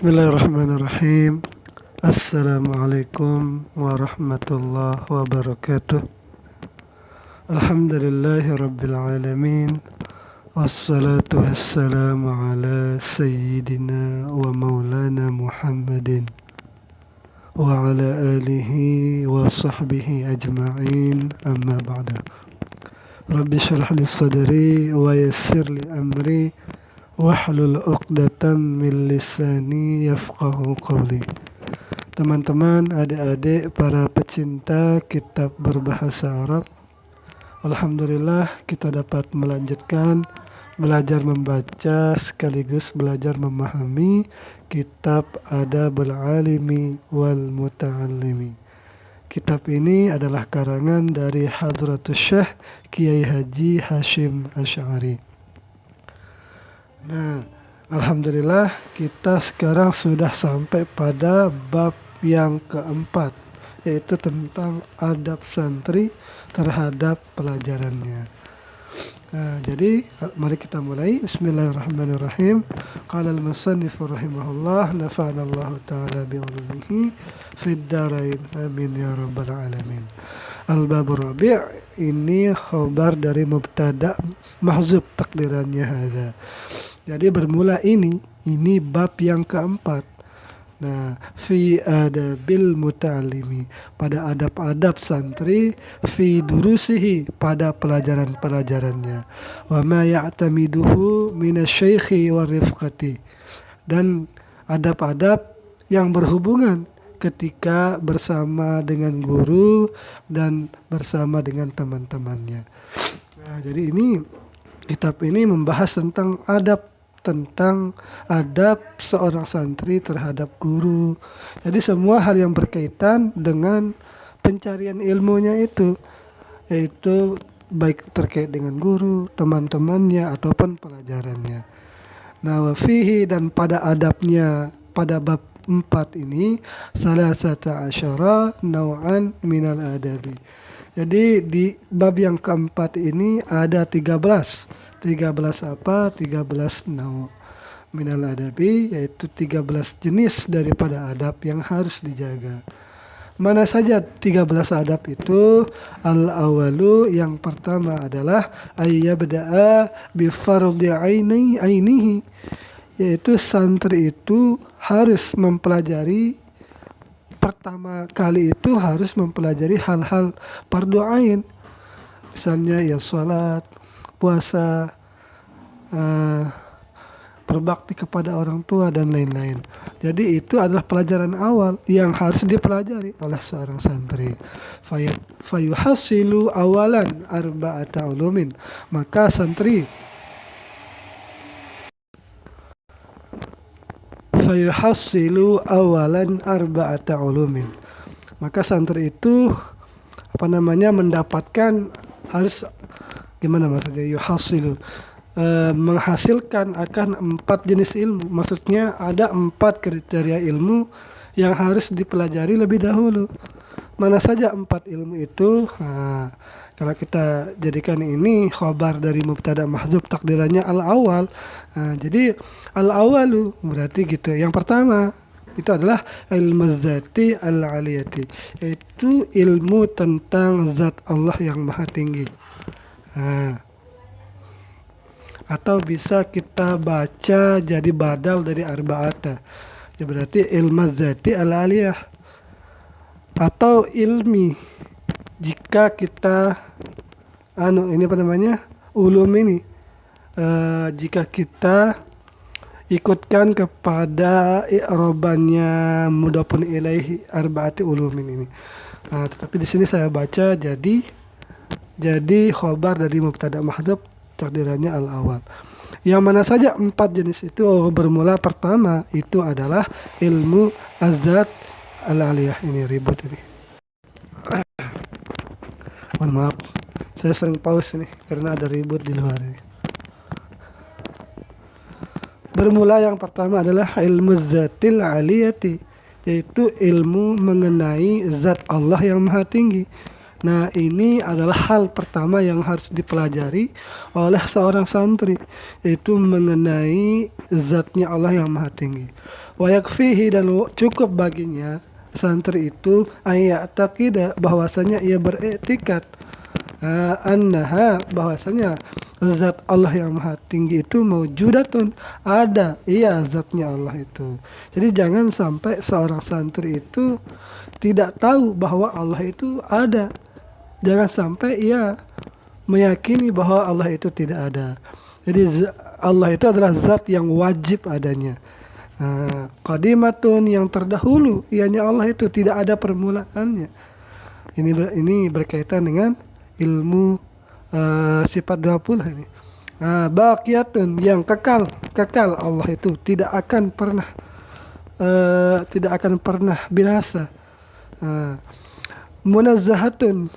Bismillahirrahmanirrahim. Assalamualaikum warahmatullahi wabarakatuh. Alhamdulillahi rabbil alamin. Wassalatu wassalamu ala sayyidina wa maulana Muhammadin wa ala alihi wa sahbihi ajma'in, amma ba'da. Rabbi syrah li sadri wa yassir li amri wahlul 'uqdatam min lisani yafqahu qawli. Teman-teman, adik-adik, para pecinta kitab berbahasa Arab, alhamdulillah kita dapat melanjutkan belajar membaca sekaligus belajar memahami kitab Adabul Alimi wal Muta'allimi. Kitab ini adalah karangan dari Hadratus Syekh Kiai Haji Hashim Asy'ari. Nah, alhamdulillah kita sekarang sudah sampai pada bab yang keempat, yaitu tentang adab santri terhadap pelajarannya. Nah, jadi mari kita mulai. Bismillahirrahmanirrahim. Qala al-musannif rahimahullah, nafa'ana Allah ta'ala bi'ulumihi fid dharain, amin ya rabbal alamin. Al-babur rabi', ini khobar dari mubtada mahzub takdirannya hadza. Jadi bermula ini bab yang keempat. Nah, fi adabil muta'allimi, pada adab-adab santri, fi durusihi, pada pelajaran-pelajarannya, wa ma ya'tamiduhu minasyaikhi wa rifqati, dan adab-adab yang berhubungan ketika bersama dengan guru dan bersama dengan teman-temannya. Nah, jadi kitab ini membahas tentang adab seorang santri terhadap guru. Jadi semua hal yang berkaitan dengan pencarian ilmunya itu, yaitu baik terkait dengan guru, teman-temannya, ataupun pelajarannya. Nah, wafihi, dan pada adabnya, pada bab 4 ini, salasata asyara naw'an minal adabi. Jadi di bab yang keempat ini ada 13 apa? 13 nau' minal adabi, yaitu 13 jenis daripada adab yang harus dijaga. Mana saja 13 adab itu? Al-awalu, yang pertama adalah ayyabda'a bi fardhi ainihi, yaitu santri itu harus mempelajari, pertama kali itu harus mempelajari hal-hal fardu ain. Misalnya ya salat, puasa, berbakti kepada orang tua, dan lain-lain. Jadi itu adalah pelajaran awal yang harus dipelajari oleh seorang santri. Fayuhassilu awalan arba'ata ulumin, maka santri fayuhassilu awalan arba'ata ulumin, maka santri itu mendapatkan, harus gimana maksudnya yuhasilu, menghasilkan akan 4 jenis ilmu. Maksudnya ada 4 kriteria ilmu yang harus dipelajari lebih dahulu. Mana saja 4 ilmu itu? Nah, kalau kita jadikan ini khobar dari mubtada mahzub takdirannya al-awal. Nah, jadi al-awalu berarti gitu. Yang pertama itu adalah ilmu zati al-aliyati, yaitu ilmu tentang zat Allah yang maha tinggi. Nah, atau bisa kita baca jadi badal dari arba'ata, ya berarti ilmu zati al-aliyah, atau ilmi jika kita ulum ini, jika kita ikutkan kepada i'robannya mudhafun ilaihi arba'ati ulumin ini. Nah, tetapi di sini saya baca jadi khobar dari mubtada mahdzuf takdirannya al-awal. Yang mana saja 4 jenis itu? Bermula pertama itu adalah ilmu azat al-aliyah. Ini ribut ini. Mohon maaf, saya sering pause nih karena ada ribut di luar ini. Bermula yang pertama adalah ilmu zatil aliyati, yaitu ilmu mengenai zat Allah yang maha tinggi. Nah, ini adalah hal pertama yang harus dipelajari oleh seorang santri, yaitu mengenai zatnya Allah yang maha tinggi. Wa yakfihi, dan cukup baginya santri itu ayataqida, bahwasanya ia beriktikad annaha, bahwasanya zat Allah yang maha tinggi itu maujudatun, ada, iya zatnya Allah itu. Jadi jangan sampai seorang santri itu tidak tahu bahwa Allah itu ada. Jangan sampai ia meyakini bahwa Allah itu tidak ada. Jadi Allah itu adalah zat yang wajib adanya. Qadimatun, yang terdahulu, ianya Allah itu tidak ada permulaannya. Ini berkaitan dengan ilmu sifat 20 ini. Baqiyatun, yang kekal Allah itu tidak akan pernah binasa. Munazzahatun,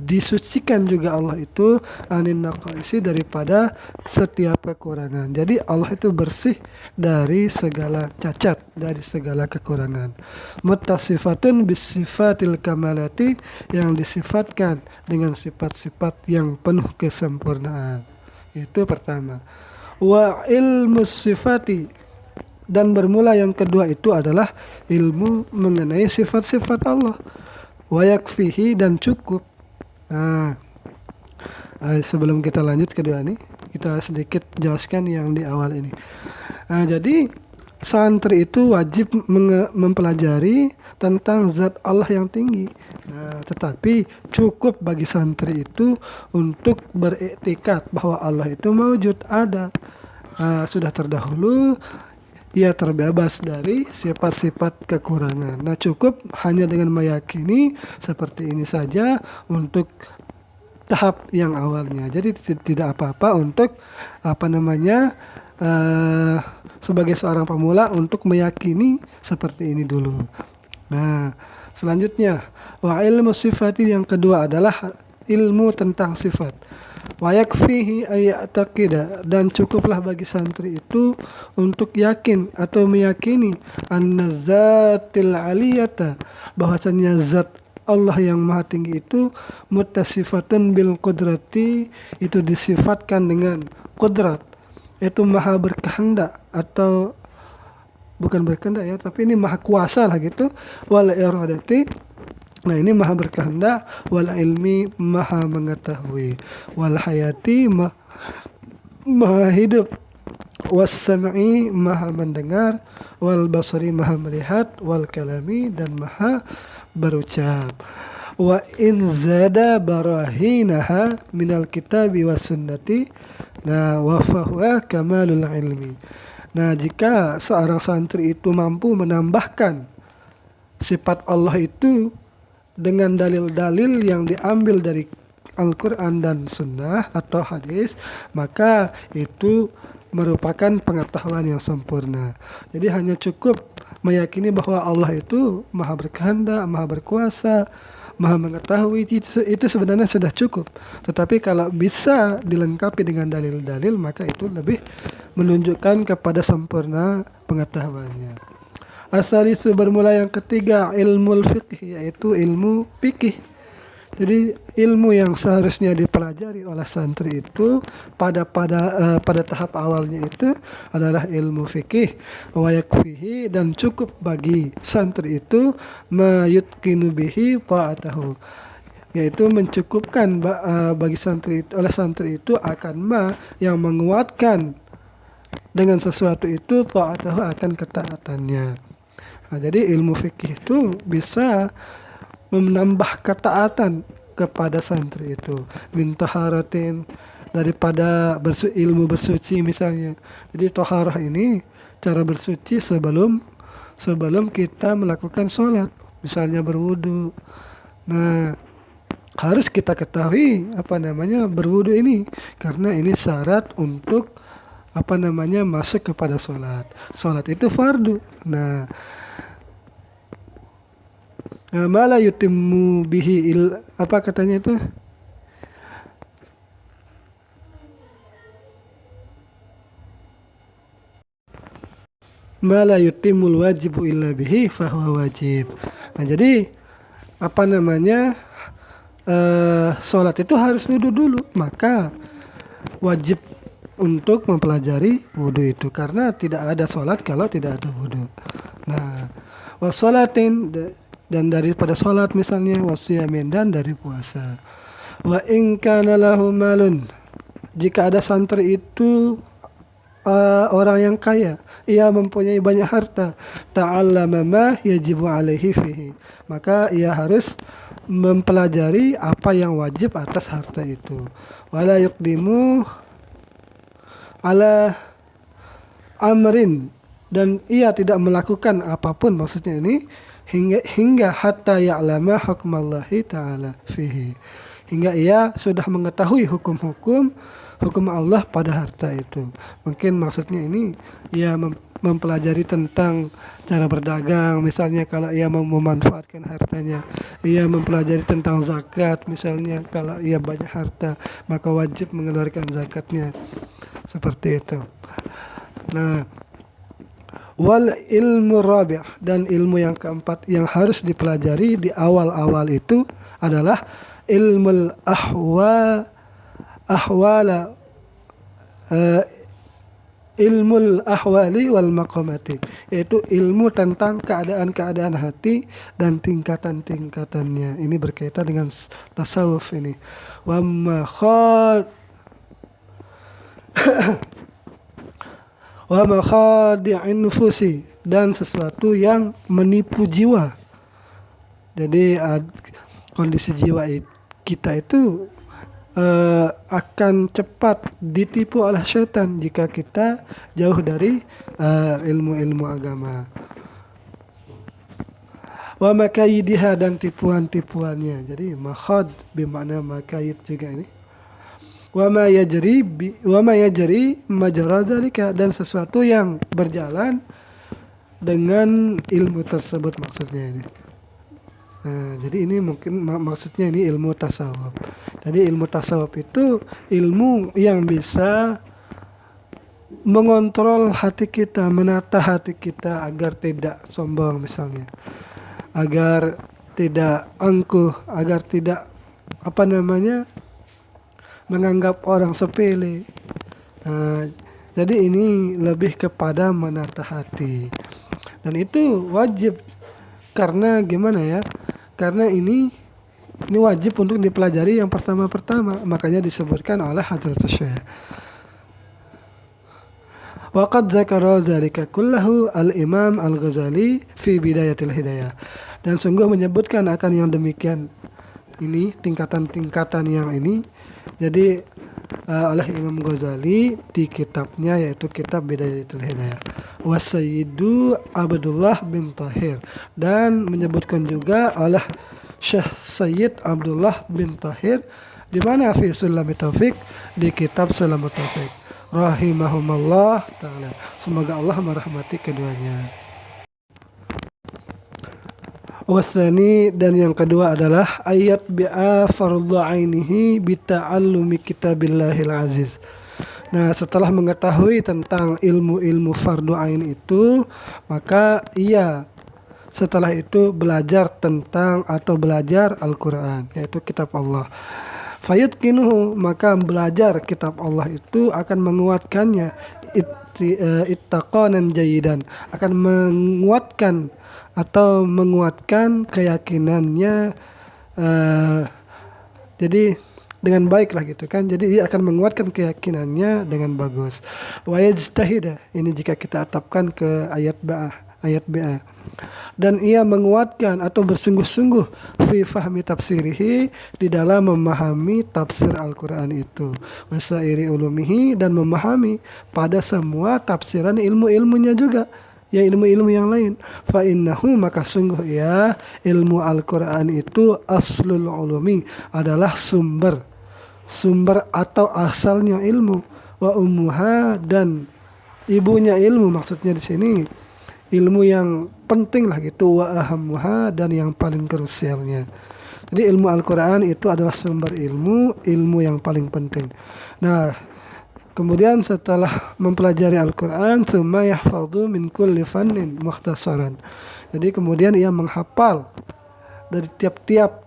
disucikan juga Allah itu anin naqaisi, daripada setiap kekurangan. Jadi Allah itu bersih dari segala cacat, dari segala kekurangan. Muttasifatun bisifatil kamalati, yang disifatkan dengan sifat-sifat yang penuh kesempurnaan. Itu pertama. Wa ilmu sifati, dan bermula yang kedua itu adalah ilmu mengenai sifat-sifat Allah. Wa yakfihi, dan cukup. Sebelum kita lanjut kedua ini, kita sedikit jelaskan yang di awal ini. Jadi santri itu wajib mempelajari tentang zat Allah yang tinggi. Tetapi cukup bagi santri itu untuk beriktikad bahwa Allah itu maujud, ada. Sudah terdahulu ia terbebas dari sifat-sifat kekurangan. Cukup hanya dengan meyakini seperti ini saja untuk tahap yang awalnya. Jadi tidak apa-apa untuk sebagai seorang pemula untuk meyakini seperti ini dulu. Selanjutnya, wa ilmu sifati, yang kedua adalah ilmu tentang sifat. Wa yakfihi ayataqida, dan cukuplah bagi santri itu untuk yakin atau meyakini anna zatil aliyata, bahwasanya zat Allah yang maha tinggi itu muttasifatun bil qudrati, itu disifatkan dengan qudrat, itu maha berkehendak, atau bukan berkehendak ya, tapi ini maha kuasa lah gitu. Wal iradati, ini maha berkehendak. Wal ilmi, maha mengetahui. Wal hayati, maha hidup. Was sam'i, maha mendengar. Wal basari, maha melihat. Wal kalami, dan maha berucap. Wa in zada barahinaha minal kitabi was sunnati, wa fahuwa kamalul ilmi. Jika seorang santri itu mampu menambahkan sifat Allah itu dengan dalil-dalil yang diambil dari Al-Quran dan Sunnah atau hadis, maka itu merupakan pengetahuan yang sempurna. Jadi hanya cukup meyakini bahwa Allah itu maha berkehendak, maha berkuasa, maha mengetahui, itu sebenarnya sudah cukup. Tetapi kalau bisa dilengkapi dengan dalil-dalil, maka itu lebih menunjukkan kepada sempurna pengetahuannya. Asalisu, bermula yang ketiga, ilmu fiqh, yaitu ilmu fikih. Jadi ilmu yang seharusnya dipelajari oleh santri itu pada tahap awalnya itu adalah ilmu fikih. Wa yakfihi, dan cukup bagi santri itu mayutqinu bihi ta'atahu, yaitu mencukupkan bagi oleh santri itu akan yang menguatkan dengan sesuatu itu ta'atahu, akan ketaatannya. Jadi ilmu fikih itu bisa menambah ketaatan kepada santri itu. Min taharatin, daripada ilmu bersuci misalnya. Jadi taharah ini cara bersuci sebelum kita melakukan sholat, misalnya berwudu. Harus kita ketahui berwudu ini, karena ini syarat untuk masuk kepada sholat. Sholat itu fardu. Mala yutimmu bihi katanya itu? Mala yutimul wajibu illa bihi fahuwa wajib. Jadi sholat itu harus wudu dulu, maka wajib untuk mempelajari wudhu itu, karena tidak ada sholat kalau tidak ada wudhu. Nah, wasolatin, dan daripada sholat misalnya, wasiyamin, dan dari puasa. Wa in kana lahu malun, jika ada santri itu orang yang kaya, ia mempunyai banyak harta, ta'allama ma yajibu alaihi fihi, maka ia harus mempelajari apa yang wajib atas harta itu. Wala yuqdimu ala amrin, dan ia tidak melakukan apapun, maksudnya ini hingga hatta ya'lama hukmallahi ta'ala fihi, hingga ia sudah mengetahui hukum Allah pada harta itu. Mungkin maksudnya ini ia mempelajari tentang cara berdagang, misalnya kalau ia mau memanfaatkan hartanya. Ia mempelajari tentang zakat, misalnya kalau ia banyak harta maka wajib mengeluarkan zakatnya, seperti itu. Nah, wal ilmu rabi', dan ilmu yang keempat yang harus dipelajari di awal-awal itu adalah ilmul ahwala ilmul ahwali wal maqamati, yaitu ilmu tentang keadaan-keadaan hati dan tingkatan-tingkatannya. Ini berkaitan dengan tasawuf ini. Wa makhadi'in nufusi, dan sesuatu yang menipu jiwa. Jadi kondisi jiwa kita itu akan cepat ditipu oleh syaitan jika kita jauh dari ilmu-ilmu agama. Wa makayidiha, dan tipuan-tipuannya. Jadi makhad bermakna makayid juga ini. Wa ma yajri majra dzalika, dan sesuatu yang berjalan dengan ilmu tersebut, maksudnya ini. Nah, jadi ini mungkin maksudnya ini ilmu tasawuf. Jadi ilmu tasawuf itu ilmu yang bisa mengontrol hati kita, menata hati kita agar tidak sombong misalnya, agar tidak angkuh, agar tidak menganggap orang sepele. Nah, jadi ini lebih kepada menata hati, dan itu wajib, karena gimana ya? Karena ini wajib untuk dipelajari yang pertama-pertama, makanya disebutkan oleh Hadratus Syekh. Wa qad dzakara dzalika kullahu al-Imam Al-Ghazali fi Bidayatil Hidayah. Dan sungguh menyebutkan akan yang demikian ini, tingkatan-tingkatan yang ini, jadi oleh Imam Ghazali di kitabnya, yaitu kitab Bidayatul Hidayah. Wasayyidu Abdullah bin Tahir, dan menyebutkan juga oleh Syekh Sayyid Abdullah bin Tahir di mana fi Sulamut Taufik, di kitab Sulamut Taufik, rahimahumallah ta'ala, semoga Allah merahmati keduanya. Wasani, dan yang kedua adalah ayat bi'a fardhu ainihi bita'allumi kitabillahil aziz. Nah, setelah mengetahui tentang ilmu-ilmu fardu ain itu, maka ia setelah itu belajar tentang atau belajar Al-Quran, yaitu kitab Allah. Fayutkinuhu, maka belajar kitab Allah itu akan menguatkannya, ittaqanan jayidan, akan menguatkan atau menguatkan keyakinannya, jadi dengan baik lah gitu kan. Jadi dia akan menguatkan keyakinannya dengan bagus. Wa yajtahida, ini jika kita atapkan ke ayat BA. Dan ia menguatkan atau bersungguh-sungguh fi fahmi tafsirihi, di dalam memahami tafsir Al-Quran itu, wasairi ulumihi, dan memahami pada semua tafsiran ilmu-ilmunya juga, ya ilmu-ilmu yang lain. Fa innahu, maka sungguh ya ilmu Al-Quran itu aslul ulumi, adalah sumber atau asalnya ilmu. Wa ummuha, dan ibunya ilmu, maksudnya di sini ilmu yang penting lah gitu. Wa ahammuha, dan yang paling krusialnya. Jadi ilmu Al-Quran itu adalah sumber ilmu yang paling penting. Nah, kemudian setelah mempelajari Al-Quran, summa yahfadhu min kulli fannin mukhtasaran. Jadi kemudian ia menghafal dari tiap-tiap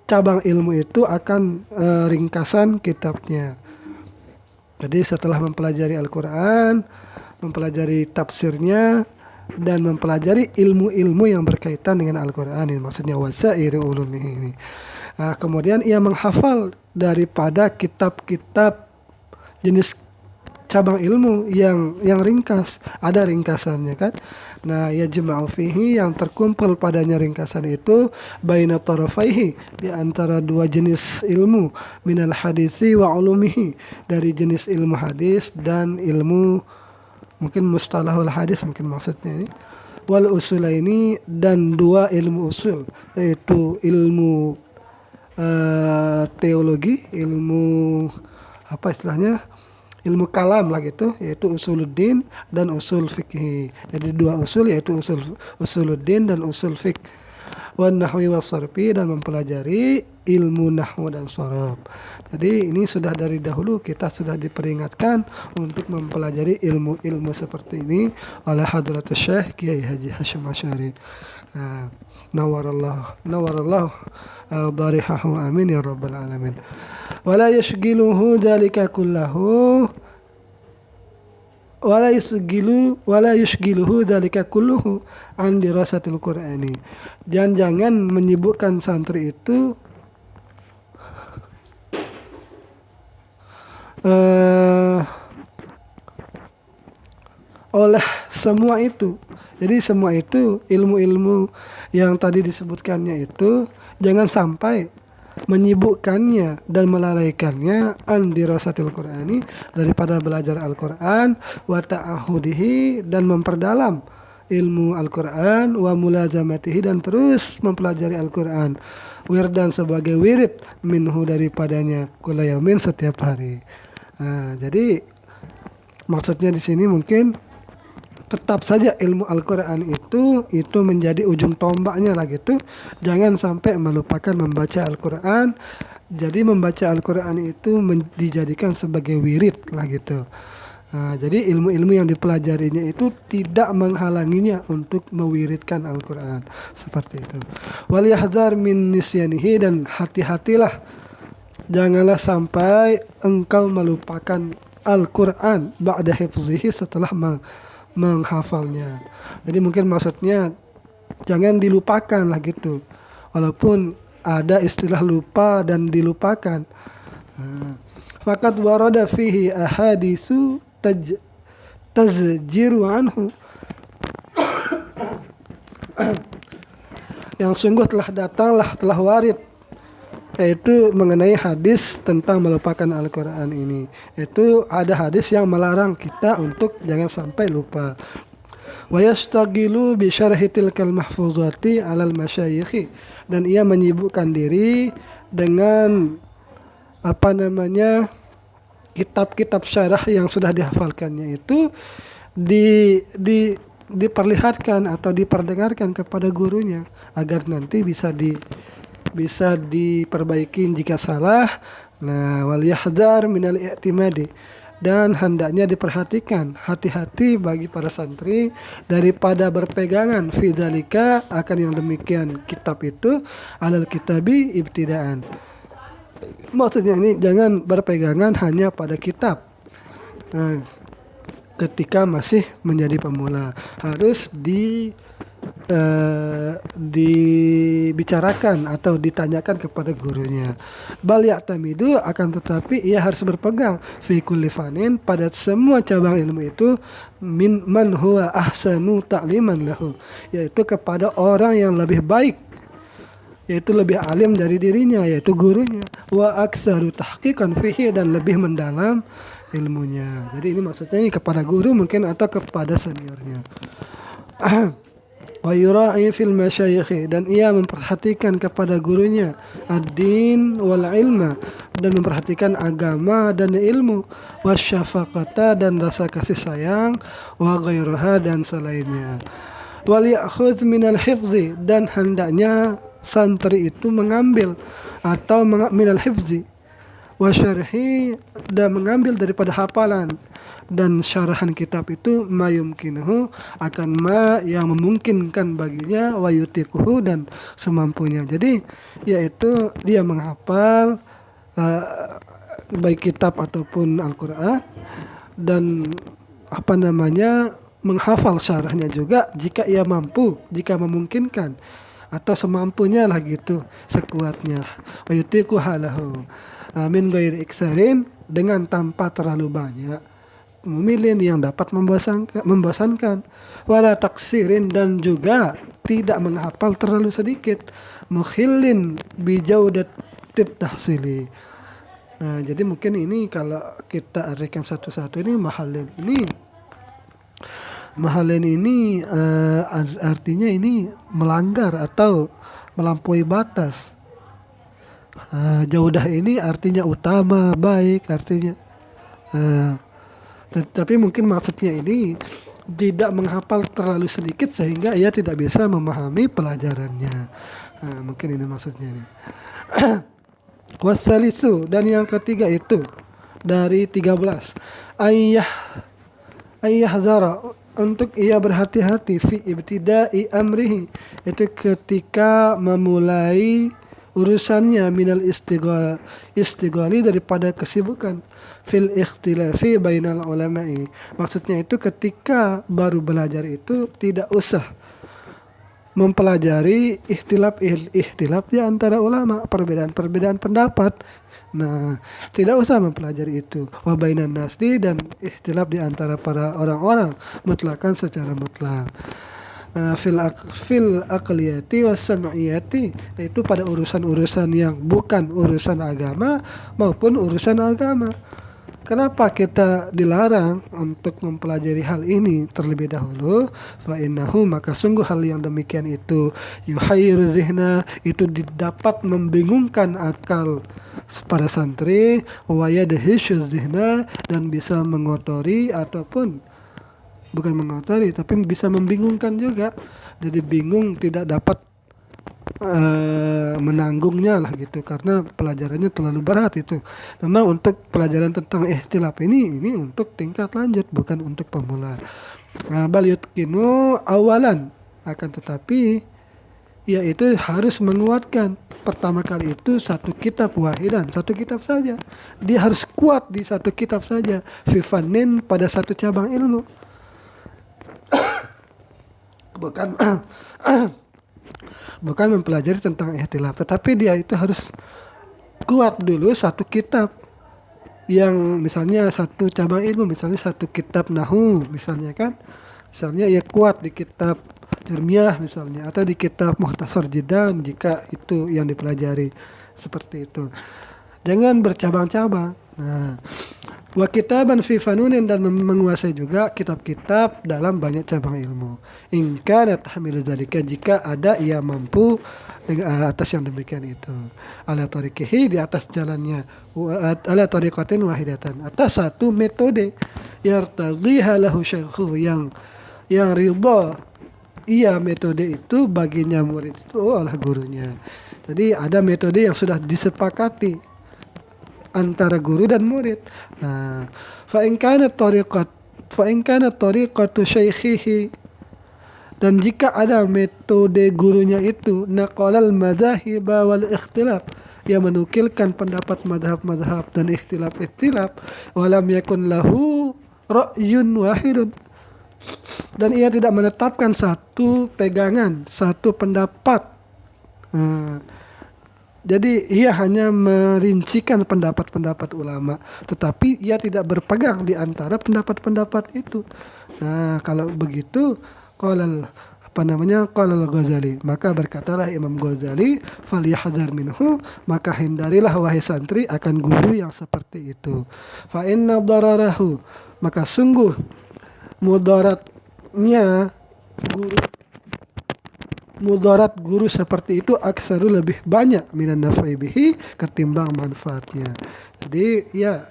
cabang ilmu itu akan ringkasan kitabnya. Jadi setelah mempelajari Al-Quran, mempelajari tafsirnya, dan mempelajari ilmu-ilmu yang berkaitan dengan Al-Quran ini, maksudnya wasairi ulumihi ini. Nah, kemudian ia menghafal daripada kitab-kitab jenis cabang ilmu yang ringkas, ada ringkasannya kan. Nah, ya jema'u fihi, yang terkumpul padanya ringkasan itu, baina tarafaihi, di antara dua jenis ilmu, minal hadisi wa ulumihi, dari jenis ilmu hadis dan ilmu mungkin mustalahul hadis mungkin maksudnya ini, wal usulaini, dan dua ilmu usul, yaitu ilmu teologi, ilmu apa istilahnya, ilmu kalam lah gitu, yaitu usuluddin dan usul fikih. Jadi dua usul, yaitu usuluddin dan usul fikih. Wan nahwi was sarfi, dan mempelajari ilmu nahwu dan sharaf. Jadi ini sudah dari dahulu kita sudah diperingatkan untuk mempelajari ilmu-ilmu seperti ini oleh Hadratus Syekh Kiai Haji Hasyim Asy'ari. Nawarallahu darihahu, amin ya rabbal alamin. Wala yashghiluhu dzalika kullahu wala yushghiluhu dzalika kulluhu an dirasatil Qur'ani. Dan jangan menyibukkan santri itu oleh semua itu. Jadi semua itu ilmu-ilmu yang tadi disebutkannya itu jangan sampai menyibukkannya dan melalaikannya an dirasatil Qur'ani, daripada belajar Al-Qur'an, wa ta'ahudihi, dan memperdalam ilmu Al-Qur'an, wa mulazamatihi, dan terus mempelajari Al-Qur'an, wirdan, sebagai wirid, minhu, daripadanya, kulla yaumin, setiap hari. Jadi maksudnya di sini mungkin tetap saja ilmu Al-Quran itu menjadi ujung tombaknya lah gitu. Jangan sampai melupakan membaca Al-Quran. Jadi membaca Al-Quran itu dijadikan sebagai wirid lah gitu. Jadi ilmu-ilmu yang dipelajarinya itu tidak menghalanginya untuk mewiridkan Al-Quran. Seperti itu. Wal yahzar min nisyanihi, dan hati-hatilah, janganlah sampai engkau melupakan Al-Quran ba'da hifzihi, setelah menghafalnya. Jadi mungkin maksudnya jangan dilupakan lah gitu, walaupun ada istilah lupa dan dilupakan. Faqad warada fihi ahadisu tazjiru anhu, yang sungguh telah warid, yaitu mengenai hadis tentang melupakan Al-Quran ini. Itu ada hadis yang melarang kita untuk jangan sampai lupa. Wa yastagilu bi syarhi tilkal mahfuzati alal masyayikh, dan ia menyibukkan diri dengan kitab-kitab syarah yang sudah dihafalkannya itu diperlihatkan atau diperdengarkan kepada gurunya, agar nanti bisa diperbaiki jika salah. Nah, wal yahdar minal i'timadi, dan hendaknya diperhatikan, hati-hati bagi para santri daripada berpegangan fi dzalika, akan yang demikian kitab itu, alal kitabi ibtidaan. Maksudnya ini jangan berpegangan hanya pada kitab. Ketika masih menjadi pemula, harus dibicarakan atau ditanyakan kepada gurunya. Bal ya'tamidu, akan tetapi ia harus berpegang fi kulli fanin, pada semua cabang ilmu itu, min man huwa ahsanu ta'liman lahu, yaitu kepada orang yang lebih baik, yaitu lebih alim dari dirinya, yaitu gurunya, wa aktsaru tahqiqan fihi, dan lebih mendalam ilmunya. Jadi ini maksudnya ini kepada guru mungkin atau kepada seniornya. Wa yura'i fil masyayikh, dan ia memperhatikan kepada gurunya ad-din wal ilma, dan memperhatikan agama dan ilmu, wasyafaqata, dan rasa kasih sayang, wa ghairaha, dan selainnya. Wal ya'khudz minal hifzi, dan hendaknya santri itu mengambil atau minal hifzi wa syarhi, dan mengambil daripada hafalan dan syarahan kitab itu, ma yumkinuhu, akan ma yang memungkinkan baginya, wa yutiquhu, dan semampunya. Jadi yaitu dia menghafal baik kitab ataupun Al-Quran, dan menghafal syarahnya juga jika ia mampu, jika memungkinkan, atau semampunya lah gitu, sekuatnya. Wa yutiqu halahu min ghairi iksarin, dengan tanpa terlalu banyak, memilih yang dapat membosankan. Wala taksirin, dan juga tidak menghafal terlalu sedikit. Mukhillin bijaudatit tahsili. Nah, jadi mungkin ini kalau kita artikan satu-satu ini, mahalin ini artinya ini melanggar atau melampaui batas. Jaudah ini artinya utama, baik artinya. Tapi mungkin maksudnya ini tidak menghafal terlalu sedikit sehingga ia tidak bisa memahami pelajarannya. Mungkin ini maksudnya ini. Wasalisu, dan yang ketiga itu dari 13, ayah zara, untuk ia berhati-hati, fi ibtida'i amrihi, itu ketika memulai urusannya, minal istighali, daripada kesibukan, fil ikhtilafi bainal ulama'i, maksudnya itu ketika baru belajar itu tidak usah mempelajari ikhtilaf di antara ulama, perbedaan pendapat. Nah, tidak usah mempelajari itu. Wa bainan nasdi, dan ikhtilaf di antara para orang-orang mutlakan secara mutlak. Fil aqliyati was sam'iyati, itu pada urusan-urusan yang bukan urusan agama maupun urusan agama. Kenapa kita dilarang untuk mempelajari hal ini terlebih dahulu? Fa innahu, maka sungguh hal yang demikian itu yuhayyiru zihna, itu dapat membingungkan akal para santri, wa yadhishu zihna, dan bisa mengotori ataupun bukan mengotori tapi bisa membingungkan juga. Jadi bingung, tidak dapat menanggungnya lah gitu, karena pelajarannya terlalu berat itu. Memang untuk pelajaran tentang ikhtilaf ini untuk tingkat lanjut, bukan untuk pemula. Bal yutkinu awalan, akan tetapi yaitu harus menguatkan pertama kali itu satu kitab wahidan, satu kitab saja. Dia harus kuat di satu kitab saja, fi fannin, pada satu cabang ilmu. Bukan mempelajari tentang ikhtilaf, tetapi dia itu harus kuat dulu satu kitab, yang misalnya satu cabang ilmu, misalnya satu kitab nahu misalnya kan, misalnya ia kuat di kitab Jurmiyah misalnya, atau di kitab Mukhtasar Jidan jika itu yang dipelajari, seperti itu. Jangan bercabang-cabang. Nah, wa kitaban fi fanunin, dan menguasai juga kitab-kitab dalam banyak cabang ilmu. In kana tahmilu zalika, jika ada ia mampu dengan atas yang demikian itu. Ala tariqihi, di atas jalannya, ala tariqatin wahidatan, atas satu metode, yartadhiha lahu syaikhu, yang ridha ia metode itu baginya murid itu oleh gurunya. Jadi ada metode yang sudah disepakati antara guru dan murid. Nah, fa in kana tariqatu syaikhihi, dan jika ada metode gurunya itu, naqalal madzahib wal ikhtilaf, ia menukilkan pendapat madhab-madhab dan ikhtilaf, walam yakun lahu ra'yun wahidun, dan ia tidak menetapkan satu pegangan, satu pendapat. Jadi ia hanya merincikan pendapat-pendapat ulama, tetapi ia tidak berpegang di antara pendapat-pendapat itu. Nah, kalau begitu, qala Ghazali, maka berkatalah Imam Ghazali, falyahzar minhu, maka hindarilah wahai santri akan guru yang seperti itu. Fa inna dararahu, maka sungguh mudarat guru seperti itu aksaru, lebih banyak, minan naf'i bihi, ketimbang manfaatnya. Jadi ia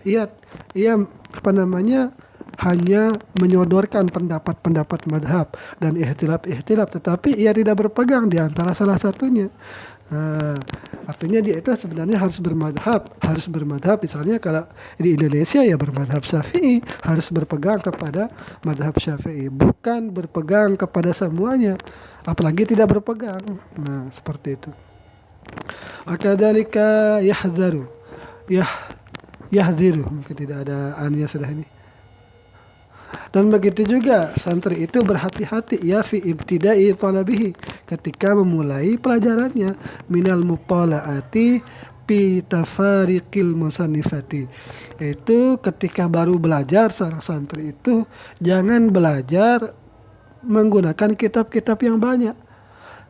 hanya menyodorkan pendapat-pendapat madhab dan ikhtilaf, tetapi ia tidak berpegang di antara salah satunya. Artinya dia itu sebenarnya harus bermadhab. Misalnya kalau di Indonesia ya bermadhab Syafi'i, harus berpegang kepada madhab Syafi'i, bukan berpegang kepada semuanya, apalagi tidak berpegang. Nah, seperti itu. Wakadzalika yahdziru, mungkin tidak ada annya sudah ini. Dan begitu juga santri itu berhati-hati ya fi ibtida'i talabihi, ketika memulai pelajarannya, minal mutala'ati fi tafariqil musannifati, itu ketika baru belajar seorang santri itu jangan belajar menggunakan kitab-kitab yang banyak.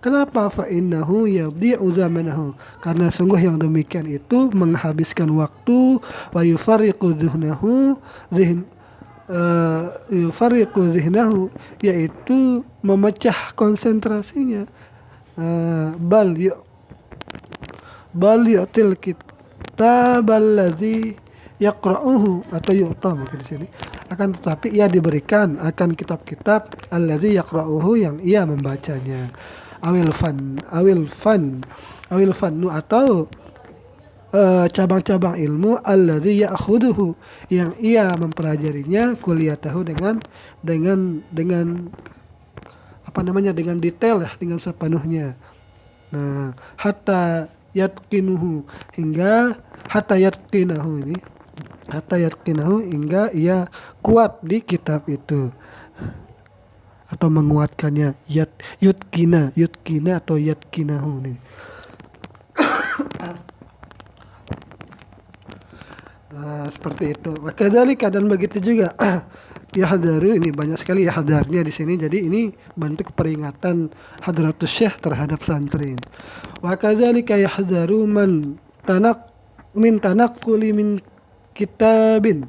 Kenapa? Fa innahu yadhi'u zamanahu, karena sungguh yang demikian itu menghabiskan waktu, wa yufarriqu dhihnahu yufarriqu dhihnahu, yaitu memecah konsentrasinya. Bal yu'til kitab alladhi yaqra'uhu, atau yu'ta mungkin di sini, akan tetapi ia diberikan akan kitab-kitab alladhi yaqra'uhu, yang ia membacanya, awil fannu, atau cabang-cabang ilmu alladhi ya'khuduhu, yang ia mempelajarinya, kuliatahu dengan apa namanya, dengan detail ya, dengan sepenuhnya. Nah, hatta yatqinuhu, hingga ia kuat di kitab itu, atau menguatkannya, yutkina atau yatkinahu nih. Nah, seperti itu. Wakadzalika, dan begitu juga yahdaru, ini banyak sekali yahdarnya di sini. Jadi ini bentuk peringatan hadratus syekh terhadap santri ini. Wakadzalika yahdaru man tanaqquli min kitabin,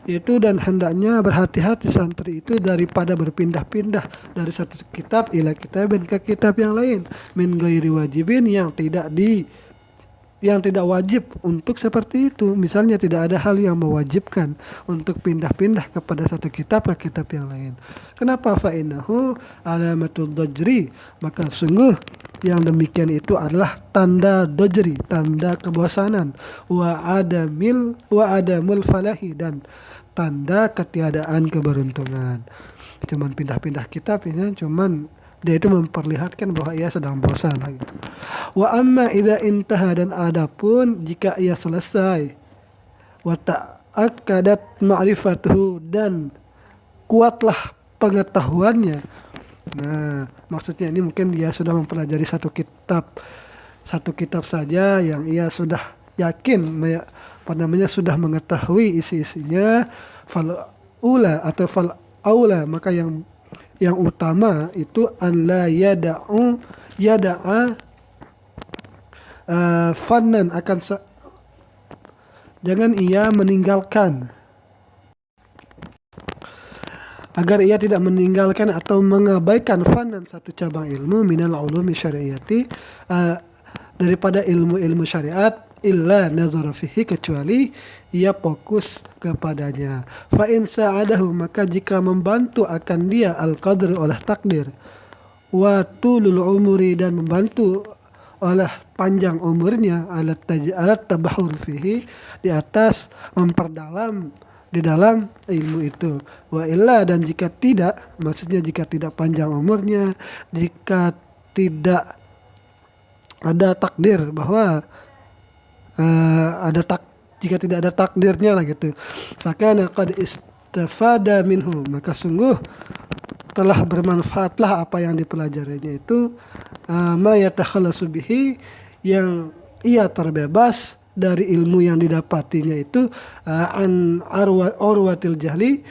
itu, dan hendaknya berhati-hati santri itu daripada berpindah-pindah dari satu kitab ila kitabin ke kitab yang lain, min ghairi wajibin, yang tidak wajib untuk seperti itu. Misalnya tidak ada hal yang mewajibkan untuk pindah-pindah kepada satu kitab ke kitab yang lain. Kenapa? Fa innahu alamatul dajri, maka sungguh yang demikian itu adalah tanda dajri, tanda kebosanan, wa adamul falahi, dan tanda ketiadaan keberuntungan. Cuman pindah-pindah kitab ini, cuman dia itu memperlihatkan bahwa ia sedang bosan gitu. Wa amma idza intaha, dan adapun jika ia selesai, wa ta'akkadat ma'rifatuhu, dan kuatlah pengetahuannya. Nah, maksudnya ini mungkin dia sudah mempelajari satu kitab saja yang ia sudah yakin sudah mengetahui isi-isinya, fal aula, maka yang utama itu an la yada'a fannan, jangan ia meninggalkan, agar ia tidak meninggalkan atau mengabaikan fannan, satu cabang ilmu, minal ulumi syariati, daripada ilmu-ilmu syariat, illa nazara fihi, kecuali ia fokus kepadanya. Fa in sa'adahu, maka jika membantu akan dia al-qadr, oleh takdir, wa tulul umuri, dan membantu oleh panjang umurnya, alat tabahur fihi, di atas memperdalam di dalam ilmu itu. Wa illa, dan jika tidak, maksudnya jika tidak panjang umurnya, jika tidak ada takdir bahwa jika tidak ada takdirnya lah gitu, fakana qad istafada minhu, maka sungguh telah bermanfaatlah apa yang dipelajarinya itu, ma yatakhallasu bihi, yang ia terbebas dari ilmu yang didapatinya itu, an urwatil jahli,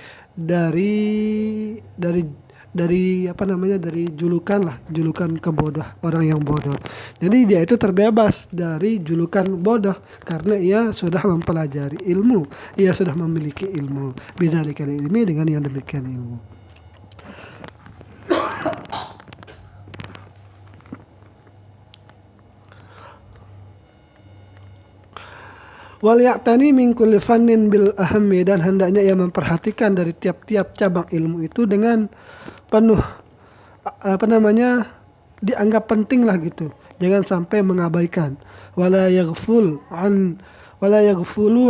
dari julukan kebodoh, orang yang bodoh. Jadi dia itu terbebas dari julukan bodoh karena ia sudah mempelajari ilmu, ia sudah memiliki ilmu, bizalikal ilmi, dengan yang demikian ilmu. Wal ya'tani min kulli fannin bil ahammi, dan hendaknya ia memperhatikan dari tiap-tiap cabang ilmu itu dengan penuh dianggap penting lah gitu. Jangan sampai mengabaikan. Wala yaghfulu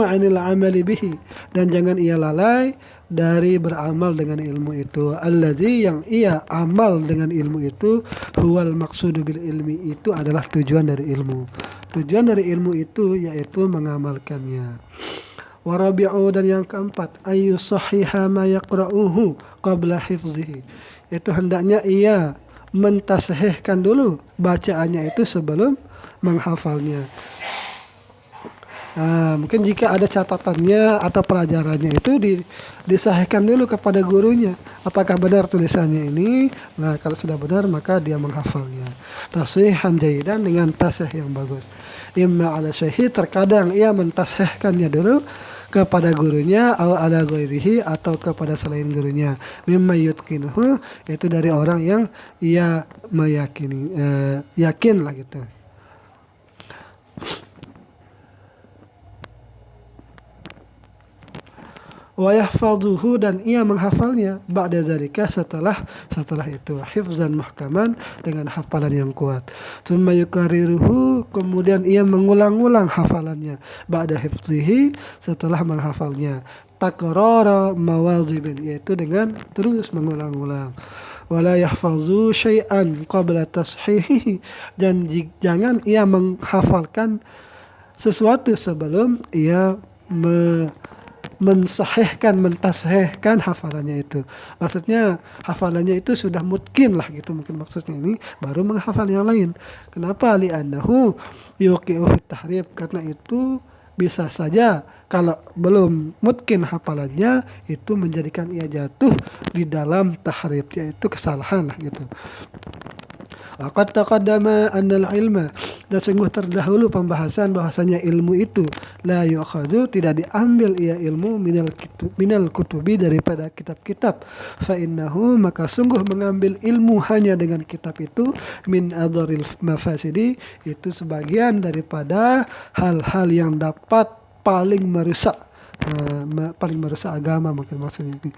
'anil amali bihi, dan jangan ia lalai dari beramal dengan ilmu itu. Alladzi, yang ia amal dengan ilmu itu, huwal maqsudu bil ilmi, itu adalah tujuan dari ilmu. Tujuan dari ilmu itu yaitu mengamalkannya. Warabi'u, dan yang keempat, ayu sahiha ma yaqra'uhu qabla hifzihi, itu hendaknya ia mentasahihkan dulu bacaannya itu sebelum menghafalnya. Mungkin jika ada catatannya atau pelajarannya itu disahihkan dulu kepada gurunya. Apakah benar tulisannya ini? Nah, kalau sudah benar maka dia menghafalnya. Tashihan jayyidan, dengan tasih yang bagus. Imma ala syaihi, terkadang ia mentasihkannya dulu kepada gurunya, atau ala ghairihi, atau kepada selain gurunya. Mimma yutqinuhu, itu dari orang yang ia meyakini, yakin lah gitu. Wa yahfazuhu, dan ia menghafalnya, ba'da dzalika, setelah itu, hifzan muhkaman, dengan hafalan yang kuat. Tsumma yukarriruhu, kemudian ia mengulang-ulang hafalannya, ba'da hifzihi, setelah menghafalnya, takrara mawazibin, yaitu dengan terus mengulang-ulang. Wala yahfazu syai'an qabla tashihihi, dan jangan ia menghafalkan sesuatu sebelum ia mentasahihkan hafalannya itu. Maksudnya hafalannya itu sudah mungkin lah gitu, mungkin maksudnya ini, baru menghafal yang lain. Kenapa? Li'annahu yuqi'u fit tahrib, karena itu bisa saja kalau belum mungkin hafalannya itu menjadikan ia jatuh di dalam tahrib, yaitu kesalahan lah gitu. Laqad taqaddama annal ilma, dan sungguh terdahulu pembahasan bahwasanya ilmu itu la yu'khadhu, tidak diambil ia ilmu minal kutubi, daripada kitab-kitab. Fa innahu, maka sungguh mengambil ilmu hanya dengan kitab itu, min adharil mafasidi, itu sebagian daripada hal-hal yang dapat paling merusak agama, mungkin maksudnya ini.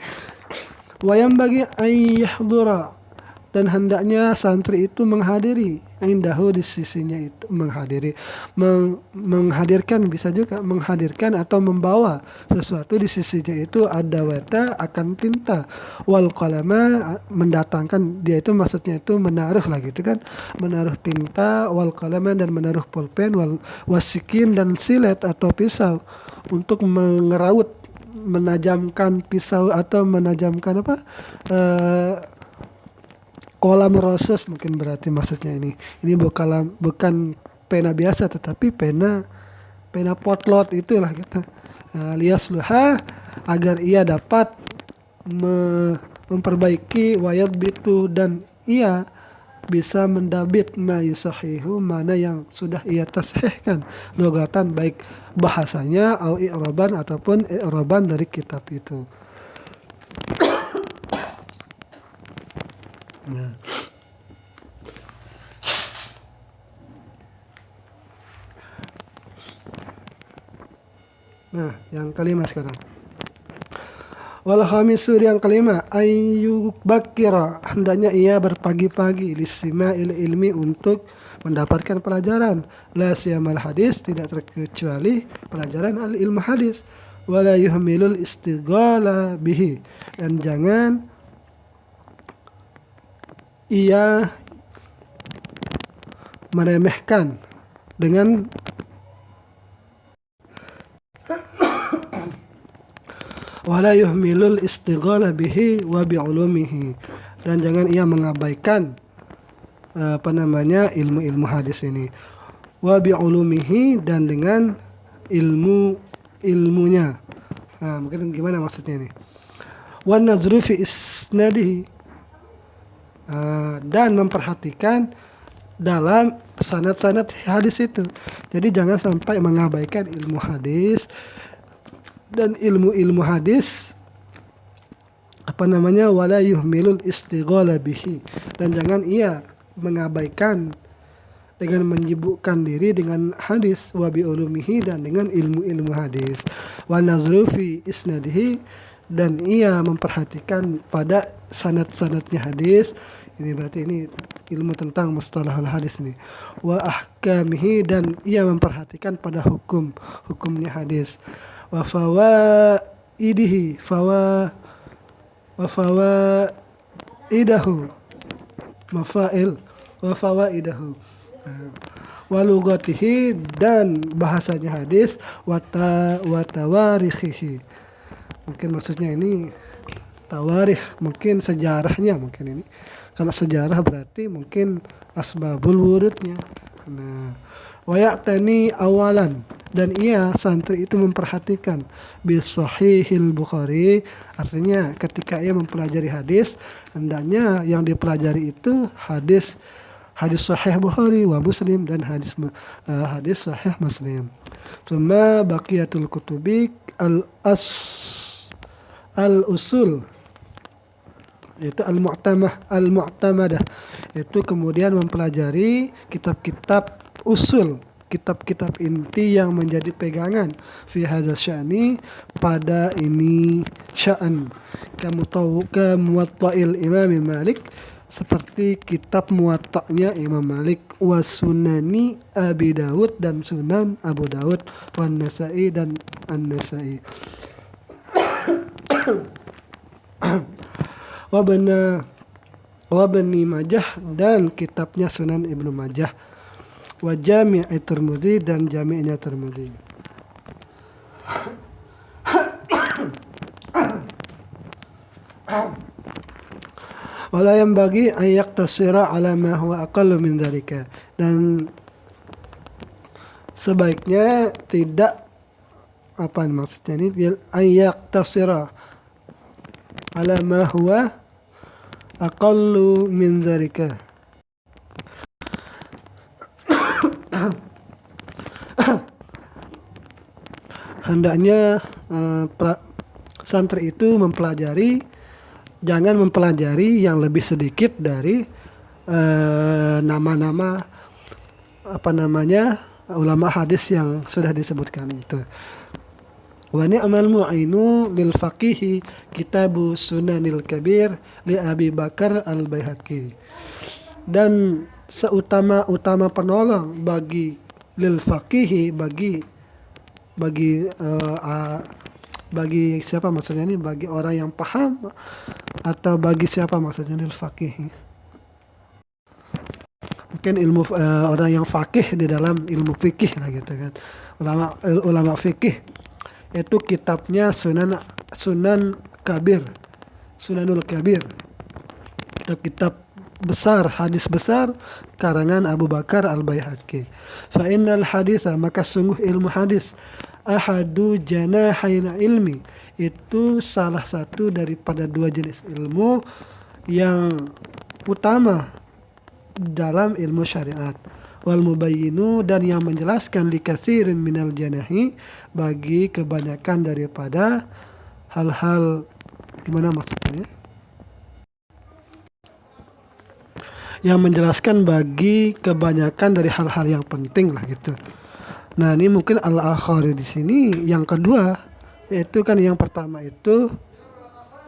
Wa yanbaghi an yahdura, dan hendaknya santri itu menghadiri, indahu, di sisinya itu, menghadirkan, bisa juga menghadirkan atau membawa sesuatu di sisinya itu, adawata, akan tinta, wal qalama, mendatangkan, dia itu maksudnya itu menaruh lah gitu kan, menaruh tinta, wal qalama, dan menaruh pulpen, wal wasikin, dan silet atau pisau, untuk mengeraut, menajamkan pisau, atau menajamkan kolam rosus, mungkin berarti maksudnya ini bukan pena biasa, tetapi pena potlot itulah gitu. Liasluha, agar ia dapat memperbaiki, wayat bitu, dan ia bisa mendabit ma yusahihu, mana yang sudah ia tasihkan, logatan, baik bahasanya, au i'raban, ataupun i'raban dari kitab itu. Nah, yang kelima sekarang. Wal khamisu, yang kelima, ayyubakira, hendaknya ia berpagi-pagi, lisima'il ilmi, untuk mendapatkan pelajaran, la siyamal hadis, tidak terkecuali pelajaran al ilmu hadis, wala yuhmilul istighala bihi, dan jangan ia meremehkan dengan wala yuhmilul istighala bihi wa bi'ulumihi, dan jangan ia mengabaikan ilmu hadis ini, wa bi'ulumihi, dan dengan ilmunya. Mungkin gimana maksudnya ini? Wa nazru fi isnadihi, dan memperhatikan dalam sanad-sanad hadis itu. Jadi jangan sampai mengabaikan ilmu hadis, dan ilmu hadis wala yuhmilul istighala bihi, dan jangan ia mengabaikan dengan menyibukkan diri dengan hadis, wa bi ulumihi, dan dengan ilmu hadis, wa nazru fi isnadihi, dan ia memperhatikan pada sanad-sanadnya hadis. Ini berarti ini ilmu tentang mustalahul hadis ini. Wa ahkamihi, dan ia memperhatikan pada hukumnya hadis. Wa fawaidihi wa fawaidahu mafail wa fawaidahu wa lugatihi, dan bahasanya hadis, wa tawarikhihi. Mungkin maksudnya ini tawarikh, mungkin sejarahnya, mungkin ini. Kalau sejarah berarti mungkin asbabul wurudnya. Nah, wa ya'tani awalan, dan ia santri itu memperhatikan bisahihil Bukhari, artinya ketika ia mempelajari hadis, hendaknya yang dipelajari itu hadis sahih Bukhari wa Muslim, dan hadis sahih Muslim. Cuma baqiyatul kutubi al-usul, itu al-mu'tamadah, itu kemudian mempelajari kitab-kitab usul, kitab-kitab inti yang menjadi pegangan fi hadza sya'ni, pada ini sya'an, ka muwatta'il Imam Malik, seperti kitab muwatta'nya Imam Malik, wa sunani Abi Dawud, dan sunan Abu Dawud, wa Nasa'i, dan An-Nasa'i, wa Bani Majah, dan kitabnya Sunan Ibnu Majah, wa Jami' Tirmidzi, dan jami'nya Tirmidzi. Wala yanbaghi an yaqtasira ala ma huwa aqallu min dzalika, dan sebaiknya tidak, apa maksudnya ini, an yaqtasira ala ma huwa aqallu min dzalika, hendaknya santri itu jangan mempelajari yang lebih sedikit dari nama-nama ulama hadis yang sudah disebutkan itu. Wa ni'mal mu'inu lil faqihi kitabu Sunanil Kabir li Abi Bakar al-Baihaqi, dan seutama-utama penolong bagi lil faqihi, bagi siapa maksudnya ini, bagi orang yang paham, atau bagi siapa maksudnya lil faqih? Mungkin orang yang faqih di dalam ilmu fikih lah gitu kan. Ulama fikih itu kitabnya Sunanul Kabir. Kitab besar, hadis besar karangan Abu Bakar al-Baihaqi. Fa innal haditsa, maka sungguh ilmu hadis, ahadu janahail ilmi, itu salah satu daripada dua jenis ilmu yang utama dalam ilmu syariat. Wal mubayyinu, dan yang menjelaskan likatsirin minal janahi, bagi kebanyakan daripada hal-hal, gimana maksudnya, yang menjelaskan bagi kebanyakan dari hal-hal yang penting lah gitu. Nah, ini mungkin al-akhari di sini yang kedua, yaitu kan yang pertama itu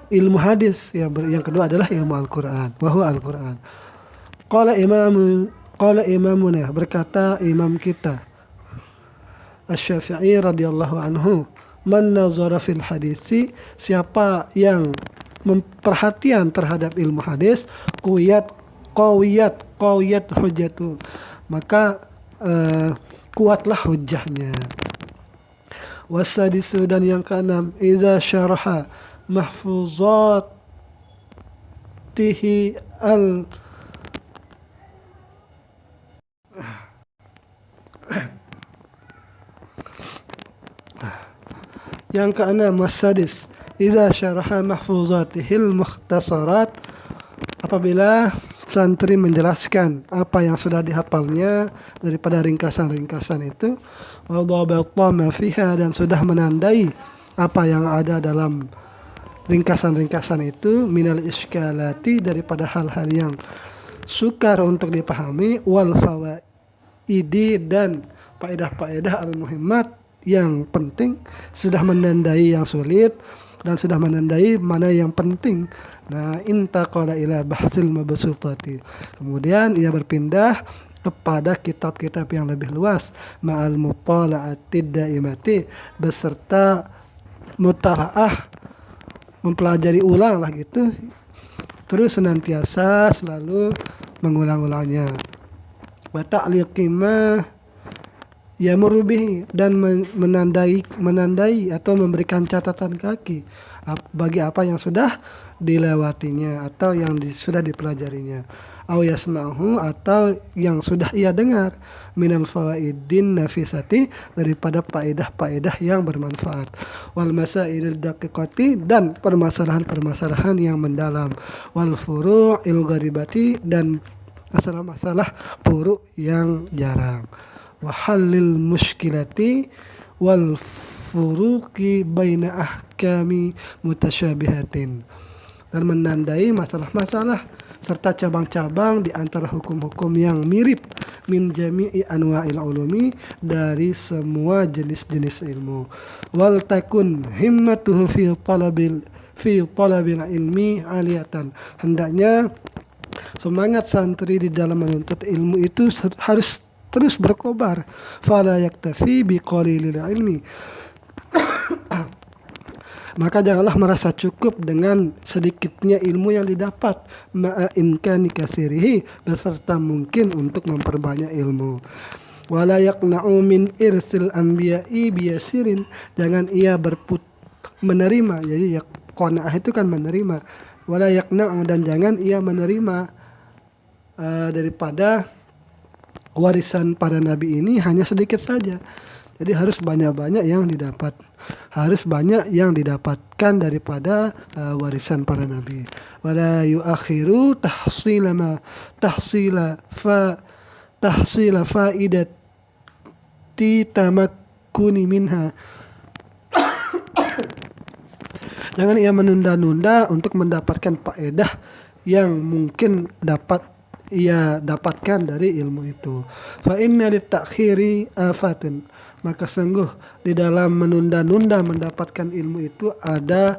ilmu hadis, yang kedua adalah ilmu Al-Qur'an, bahwa Al-Qur'an. Qala imamuna, berkata imam kita Asy-Syafi'i radhiyallahu anhu, man nazara fil hadisi, siapa yang memperhatian terhadap ilmu hadis, qawiyat hujjatu, maka kuatlah hujjahnya. Wasadisu, dan yang keenam, idza syaraha mahfuzatihi yang keenam, wasadis idza syaraha mahfuzatihil mukhtasarat, apabila santri menjelaskan apa yang sudah dihafalnya daripada ringkasan-ringkasan itu, wa dhabatta ma fiha, dan sudah menandai apa yang ada dalam ringkasan-ringkasan itu, minal iskalati, daripada hal-hal yang sukar untuk dipahami, wal fawaidi, dan faedah-faedah al-muhimmat yang penting, sudah menandai yang sulit dan sudah menandai mana yang penting. Nah, intaqala ila bahsil mabsutati, kemudian ia berpindah kepada kitab-kitab yang lebih luas, ma'al mutala'atid daimati, beserta mutalaah, mempelajari ulang lah gitu, terus senantiasa selalu mengulang-ulangnya. Wa ta'liqi ma yamurru bihi, dan menandai atau memberikan catatan kaki bagi apa yang sudah dilewatinya atau yang sudah dipelajarinya. Aw yasma'hu, atau yang sudah ia dengar, minal fawaidin nafisati, daripada faedah-faedah yang bermanfaat, wal masailil daqiqati, dan permasalahan-permasalahan yang mendalam, wal furu'il gharibati, dan masalah-masalah furu' yang jarang, wa halil muskilati wal furuqi baina ahkami mutasyabihatin, dan menandai masalah-masalah serta cabang-cabang di antara hukum-hukum yang mirip, min jami'i anwa'il ulumi, dari semua jenis-jenis ilmu. Wal takun himmatuhu fi talabil ilmi aliyatan, hendaknya semangat santri di dalam menuntut ilmu itu harus terus berkobar. Fala yaktafi biqalilil ilmi, maka janganlah merasa cukup dengan sedikitnya ilmu yang didapat, ma'a imkani kasirihi, beserta mungkin untuk memperbanyak ilmu. Wala yaqna'u min irsil anbiya'i biyasirin, jangan ia menerima, jadi ya qanaah itu kan menerima. Wala yaqna'u, dan jangan ia menerima daripada warisan para nabi ini hanya sedikit saja. Jadi harus banyak-banyak yang didapat, harus banyak yang didapatkan daripada warisan para nabi. Wala yuakhiru tahsila faidati tamakkuni minha, jangan ia menunda-nunda untuk mendapatkan faedah yang mungkin dapat ia dapatkan dari ilmu itu. Fa inna lit-ta'khiri afatun, maka sungguh di dalam menunda-nunda mendapatkan ilmu itu ada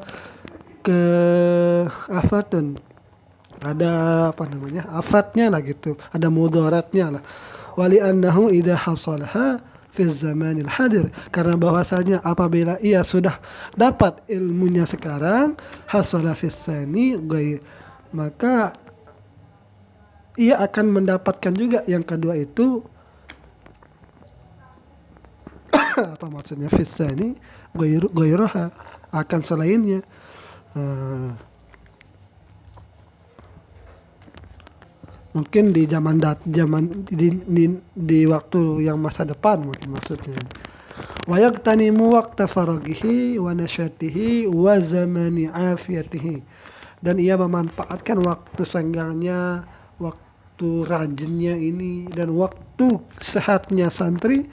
afatun, ada afatnya lah gitu, ada mudaratnya lah. Wali annahu idza hasalaha fi zamanil hadir, karena bahwasanya apabila ia sudah dapat ilmunya sekarang, hasala fi tsani maka ia akan mendapatkan juga yang kedua itu apa maksudnya fitsani ghairuha, akan selainnya. Mungkin di di waktu yang masa depan mungkin maksudnya. Wa yaqtanimu waqta faraghihi wa nasyatihi wa zamani afiyatihi, dan ia memanfaatkan waktu senggangnya, waktu rajinnya ini, dan waktu sehatnya santri,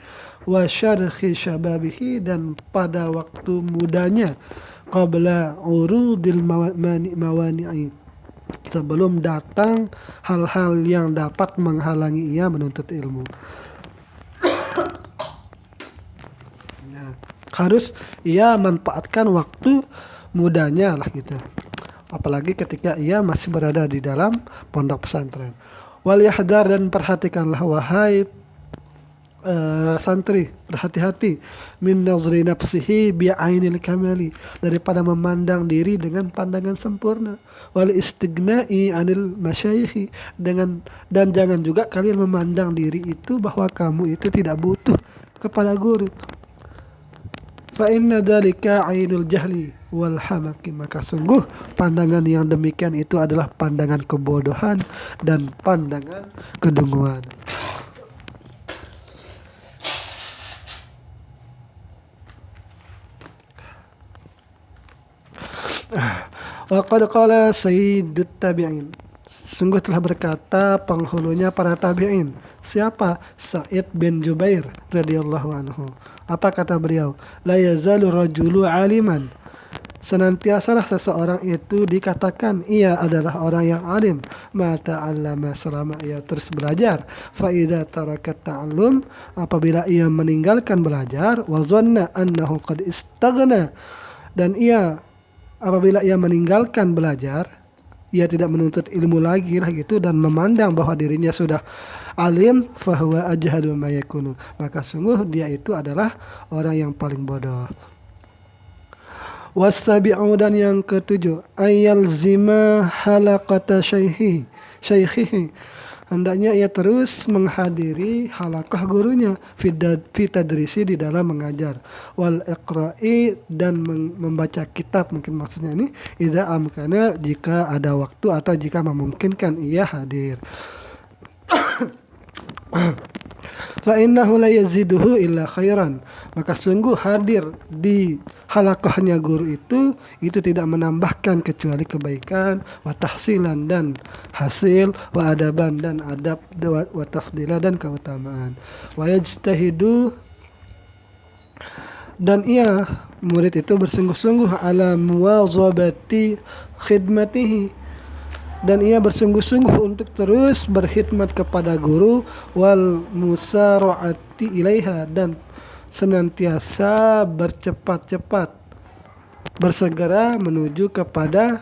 wa syarhi syababihi, dan pada waktu mudanya, qabla urudil mawani'i, sebelum datang hal-hal yang dapat menghalangi ia menuntut ilmu. Nah, harus ia manfaatkan waktu mudanya lah gitu, apalagi ketika ia masih berada di dalam pondok pesantren. Wal yahdar, dan perhatikanlah wahai santri, berhati-hati, min nazri nafsihi bi'ainil kamali, daripada memandang diri dengan pandangan sempurna. Wal istighna'i anil masyayikhi, dan jangan juga kalian memandang diri itu bahwa kamu itu tidak butuh kepada guru. Fa inna dzalika 'ainul jahli wal hamaki, maka sungguh pandangan yang demikian itu adalah pandangan kebodohan dan pandangan kedunguan. Wa qad qala sayyidut tabi'in, sungguh telah berkata penghulunya para tabi'in. Siapa? Sa'id bin Jubair radhiyallahu anhu. Apa kata beliau? La yazalu rajulu aliman, senantiasalah seseorang itu dikatakan ia adalah orang yang alim, ma ta'allama, selama ia terus belajar, fa idza taraka ta'allum, apabila ia meninggalkan belajar, wa zanna annahu qad istaghna, dan apabila ia meninggalkan belajar, ia tidak menuntut ilmu lagi lah gitu, dan memandang bahwa dirinya sudah alim, fahuwa ajhadu ma yakunu, maka sungguh dia itu adalah orang yang paling bodoh. Wasabi'u dan yang ketujuh, ayal zima halaqata syaikhihi. Hendaknya ia terus menghadiri halaqah gurunya fi tadrisi di dalam mengajar, wal iqra'i dan membaca kitab, mungkin maksudnya ini idza amkana jika ada waktu atau jika memungkinkan ia hadir. Fa innahu la yaziduhu illa khairan, maka sungguh hadir di halaqahnya guru itu tidak menambahkan kecuali kebaikan, wa tahsilan dan hasil, wa adaban dan adab, wa tafdila dan keutamaan, wa yajtahidu dan ia murid itu bersungguh-sungguh ala muwazabati khidmatihi, dan ia bersungguh-sungguh untuk terus berkhidmat kepada guru, wal musara'ati ilaiha dan senantiasa bercepat-cepat bersegera menuju kepada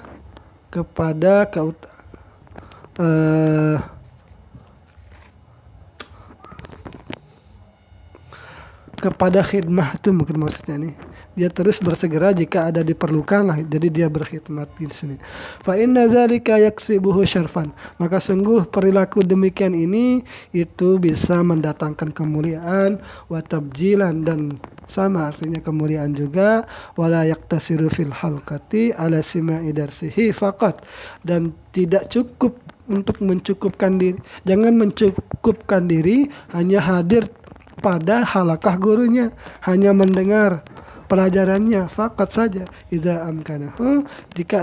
khidmah itu, mungkin maksudnya nih dia terus bersegera jika ada diperlukan lah, jadi dia berkhidmat di sini. Fa inna dzalika yaksibuhu syarfan, maka sungguh perilaku demikian ini itu bisa mendatangkan kemuliaan, wa tabjilan dan sama artinya kemuliaan juga, wala yaktasiru fil halqati ala sima'i darsihi faqat, dan tidak cukup untuk mencukupkan diri, jangan mencukupkan diri hanya hadir pada halaqah gurunya, hanya mendengar pelajarannya fakat saja. Idza amkanahu, jika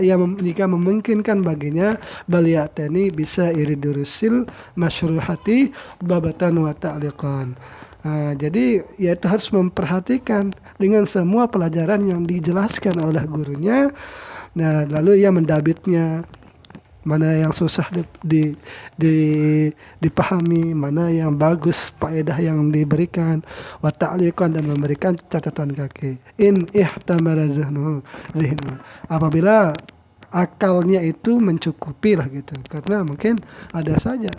memungkinkan baginya, baliyatani bisa iridurusil masyruhati babatan wa ta'liqan. Jadi ya itu harus memperhatikan dengan semua pelajaran yang dijelaskan oleh gurunya. Nah, lalu ia mendabitnya, mana yang susah dipahami, mana yang bagus faedah yang diberikan, wa ta'liqan dan memberikan catatan kaki. In ihtamala zihnu, apabila akalnya itu mencukupi lah gitu, karena mungkin ada saja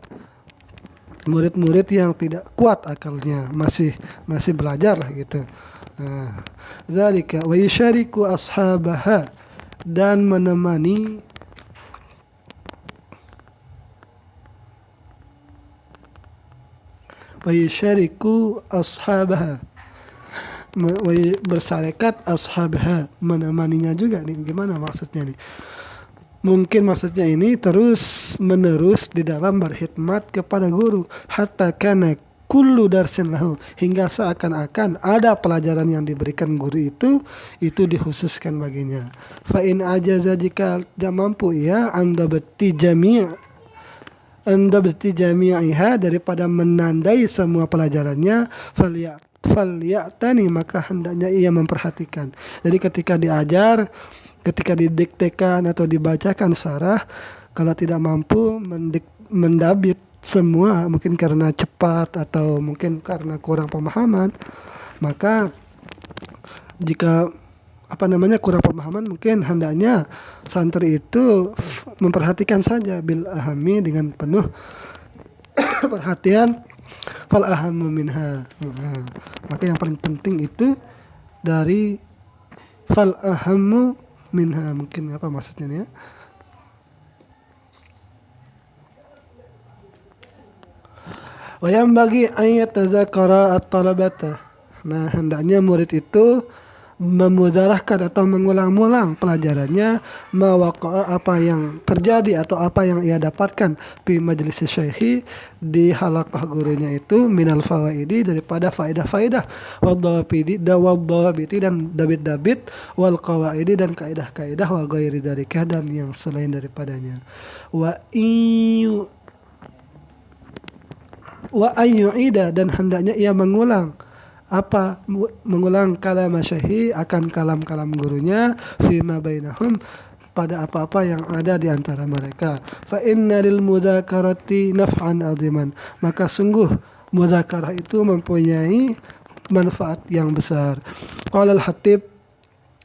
murid-murid yang tidak kuat akalnya, masih belajar lah gitu. Dzalika wa yusyariku ashabaha, dan menemani wa yusyariku ashabaha, bersyarekat ashabaha, menemaninya juga nih. Gimana maksudnya nih? Mungkin maksudnya ini terus menerus di dalam berkhidmat kepada guru, hatta kana kullu darsin lahu, hingga seakan-akan ada pelajaran yang diberikan guru itu dikhususkan baginya. Fa in ajaza, jika tidak mampu ia anda berti jami'iha, daripada menandai semua pelajarannya, falyatani, maka hendaknya ia memperhatikan. Jadi ketika diajar, ketika didiktekan atau dibacakan syarah, kalau tidak mampu mendabit semua, mungkin karena cepat atau mungkin karena kurang pemahaman, maka jika kurang pemahaman, mungkin hendaknya santri itu memperhatikan saja bil ahami, dengan penuh perhatian, fal ahamu minha. Maka yang paling penting itu dari fal ahamu minha, mungkin apa maksudnya nih ya? Wa yang bagi ayat tazakara at-talabata. Nah, hendaknya murid itu memudarahkan atau mengulang-ulang pelajarannya, mawaqa'a, apa yang terjadi atau apa yang ia dapatkan di majelis syekhi, di halaqah gurunya itu, minal fawaidi, daripada faedah-faedah, wadawabiti dan dabit-dabit, wal qawaidi dan kaidah-kaidah, wa ghairi dzalika dan yang selain daripadanya. Wa ayyu'ida, dan hendaknya ia mengulang kalam syekhi, akan kalam-kalam gurunya, fima bainahum, pada apa-apa yang ada di antara mereka. Fa inna lil mudzakarati naf'an 'aziman, maka sungguh mudzakarah itu mempunyai manfaat yang besar. Qala al-Hatib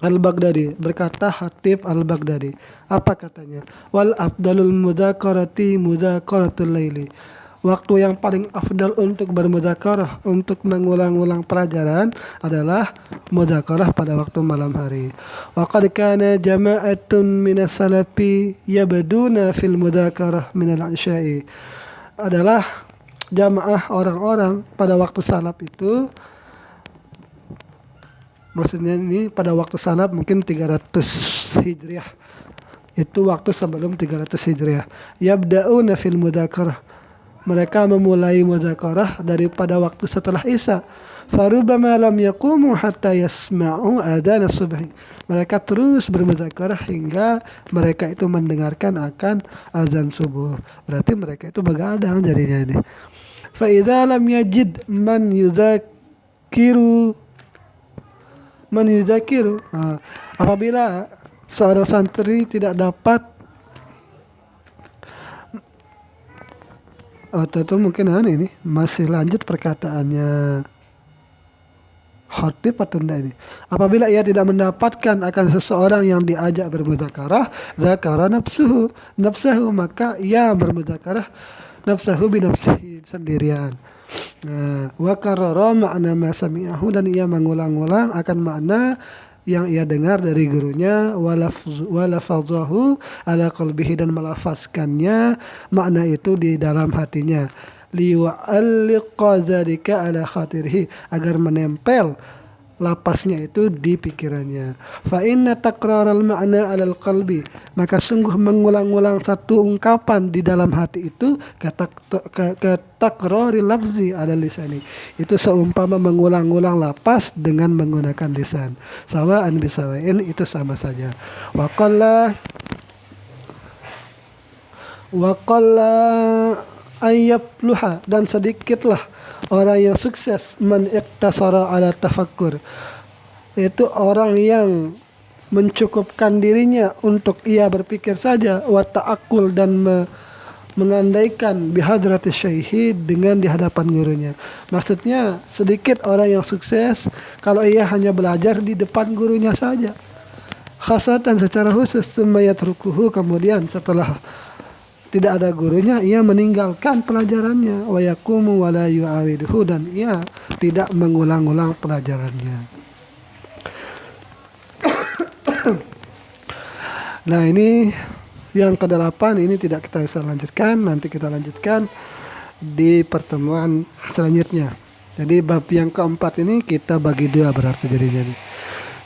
al-Baghdadi, berkata Hatib al-Baghdadi, apa katanya? Wal afdalul mudzakarati mudzakaratul laili, waktu yang paling afdal untuk bermudzakarah, untuk mengulang-ulang pelajaran adalah mudzakarah pada waktu malam hari. Wa qad kana jama'atun minas salafi yabduna fil mudzakarah minal isya'i. Adalah jamaah orang-orang pada waktu salaf itu, maksudnya ini pada waktu salaf mungkin 300 Hijriah. Itu waktu sebelum 300 Hijriah. Yabda'una fil mudzakarah. Mereka memulai mudzakarah daripada waktu setelah Isya. Farubama lam yaqumu hatta yasma'u adzan as-subhi. Mereka terus bermudzakarah hingga mereka itu mendengarkan akan azan subuh. Berarti mereka itu begadang jadinya ini. Fa idza lam yajid man yuzakiru apabila seorang santri tidak dapat, atau mungkin ini masih lanjut perkataannya Khatib atau enggak ini. Apabila ia tidak mendapatkan akan seseorang yang diajak bermudzakarah, zakara nafsahu, maka ia bermudzakarah nafsahu binafsihi, sendirian. Wa karrara ma'na ma sami'ahu, dan ia mengulang-ulang akan makna yang ia dengar dari gurunya, walafadzahu ala qalbihi, dan melafazkannya makna itu di dalam hatinya, liwa'alliqa dzalika ala khatirihi, agar menempel lapasnya itu di pikirannya. Fa inna takraral ma'na 'alal qalbi, maka sungguh mengulang-ulang satu ungkapan di dalam hati itu katakraril lafzi 'alal lisani, itu seumpama mengulang-ulang lapas dengan menggunakan lisan. Sawa'an bisawain, itu sama saja. Wa qalla ayyafluha, dan sedikitlah orang yang sukses man iktasara ala tafakkur, itu orang yang mencukupkan dirinya untuk ia berpikir saja, wa ta'akkul, dan mengandaikan bihadrati syaihi, dengan di hadapan gurunya. Maksudnya sedikit orang yang sukses kalau ia hanya belajar di depan gurunya saja, khasatan secara khusus, sumayatrukuhu, kemudian setelah tidak ada gurunya ia meninggalkan pelajarannya, wa yaqumu wa la yu'awiduhu, dan ia tidak mengulang-ulang pelajarannya. Nah, ini yang ke-8, ini tidak kita bisa lanjutkan, nanti kita lanjutkan di pertemuan selanjutnya. Jadi bab yang keempat ini kita bagi dua berarti jadinya nih.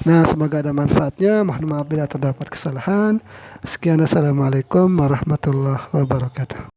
Nah, semoga ada manfaatnya. Mohon maaf bila terdapat kesalahan. Sekian, assalamualaikum warahmatullahi wabarakatuh.